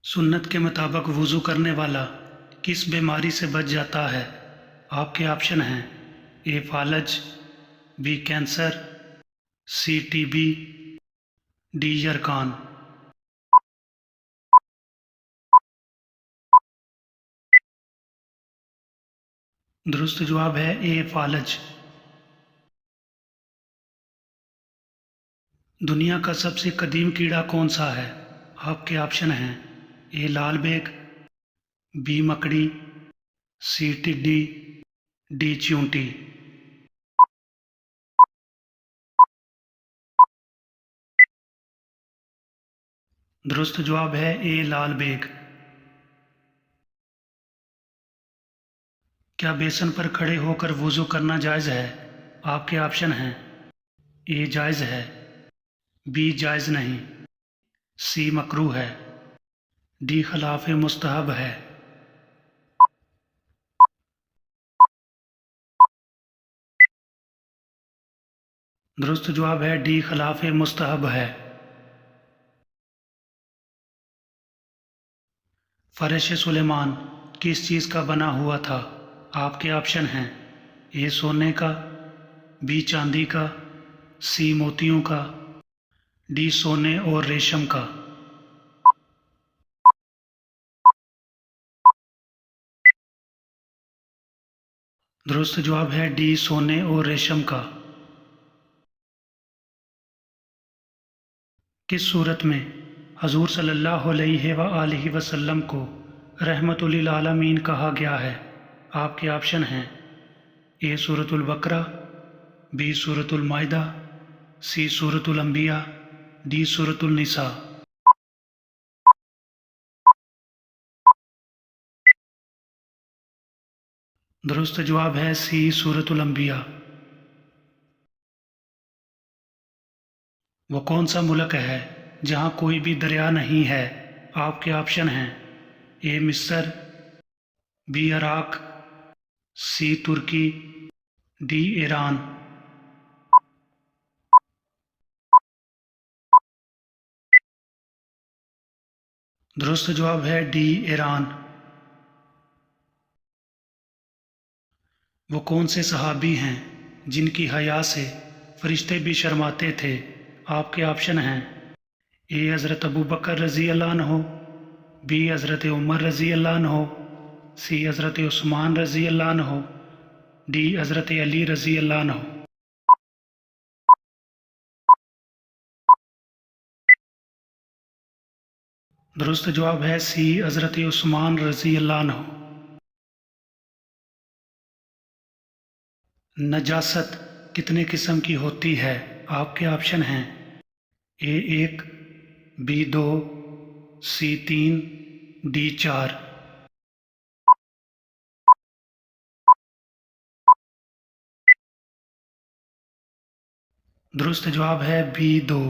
سنت کے مطابق وضو کرنے والا کس بیماری سے بچ جاتا ہے؟ آپ کے آپشن ہیں: اے فالج، B cancer, C T B, D یرقان۔ درست جواب ہے اے فالج۔ دنیا کا سب سے قدیم کیڑا کون سا ہے؟ آپ کے آپشن ہیں: اے لال بیگ، بی مکڑی، سی ٹڈی، ڈی چیونٹی۔ درست جواب ہے اے لال بیگ۔ کیا بیسن پر کھڑے ہو کر وضو کرنا جائز ہے؟ آپ کے آپشن ہیں: اے جائز ہے، بی جائز نہیں، سی مکروہ ہے، ڈی خلاف مستحب ہے۔ درست جواب ہے ڈی خلاف مستحب ہے۔ فرش سلیمان کس چیز کا بنا ہوا تھا؟ آپ کے آپشن ہیں: اے سونے کا، بی چاندی کا، سی موتیوں کا، ڈی سونے اور ریشم کا۔ درست جواب ہے ڈی سونے اور ریشم کا۔ کس صورت میں حضور صلی اللہ علیہ وآلہ وسلم کو رحمت للعالمین کہا گیا ہے؟ آپ کے آپشن ہیں: اے سورۃ البقرہ، بی سورۃ المائدہ، سی سورۃ الانبیاء، ڈی سورۃ النساء۔ درست جواب ہے سی سورۃ الانبیاء۔ وہ کون سا ملک ہے جہاں کوئی بھی دریا نہیں ہے؟ آپ کے آپشن ہیں: اے مصر، بی عراق، سی ترکی، ڈی ایران۔ درست جواب ہے ڈی ایران۔ وہ کون سے صحابی ہیں جن کی حیا سے فرشتے بھی شرماتے تھے؟ آپ کے آپشن ہیں: اے حضرت ابو بکر رضی اللہ عنہ، بی حضرت عمر رضی اللہ عنہ، سی حضرت عثمان رضی اللہ عنہ، ڈی حضرت علی رضی اللہ عنہ۔ درست جواب ہے سی حضرت عثمان رضی اللہ عنہ۔ نجاست کتنے قسم کی ہوتی ہے؟ آپ کے آپشن ہیں: اے 1، بی 2، سی 3، ڈی 4۔ درست جواب ہے بی 2۔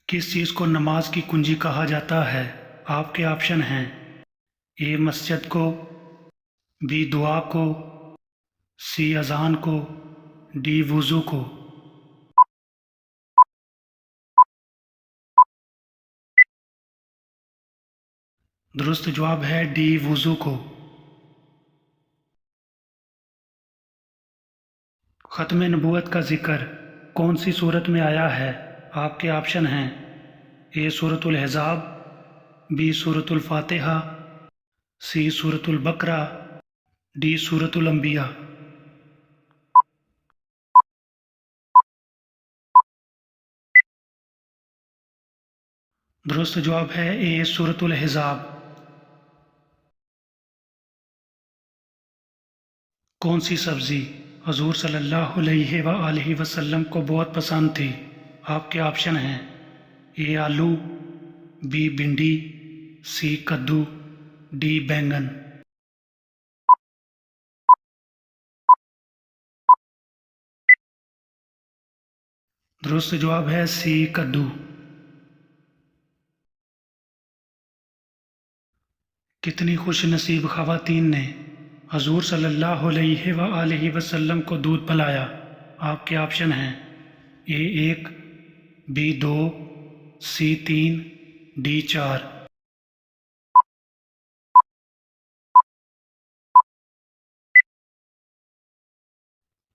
کس چیز کو نماز کی کنجی کہا جاتا ہے؟ آپ کے آپشن ہیں: اے مسجد کو، بی دعا کو، سی اذان کو، ڈی وضو کو۔ درست جواب ہے ڈی وضو کو۔ ختم نبوت کا ذکر کون سی صورت میں آیا ہے؟ آپ کے آپشن ہیں: اے سورۃ الاحزاب، بی سورۃ الفاتحہ، سی سورۃ البقرہ، ڈی سورۃ الانبیاء۔ درست جواب ہے اے سورۃ الاحزاب۔ کون سی سبزی حضور صلی اللہ علیہ وآلہ وسلم کو بہت پسند تھی؟ آپ کے آپشن ہیں: اے آلو، بی بھنڈی، سی کدو، ڈی بینگن۔ درست جواب ہے سی کدو۔ کتنی خوش نصیب خواتین نے حضور صلی اللہ علیہ وآلہ وسلم کو دودھ پلایا؟ آپ کے آپشن ہیں: اے 1، بی 2، C3 D4।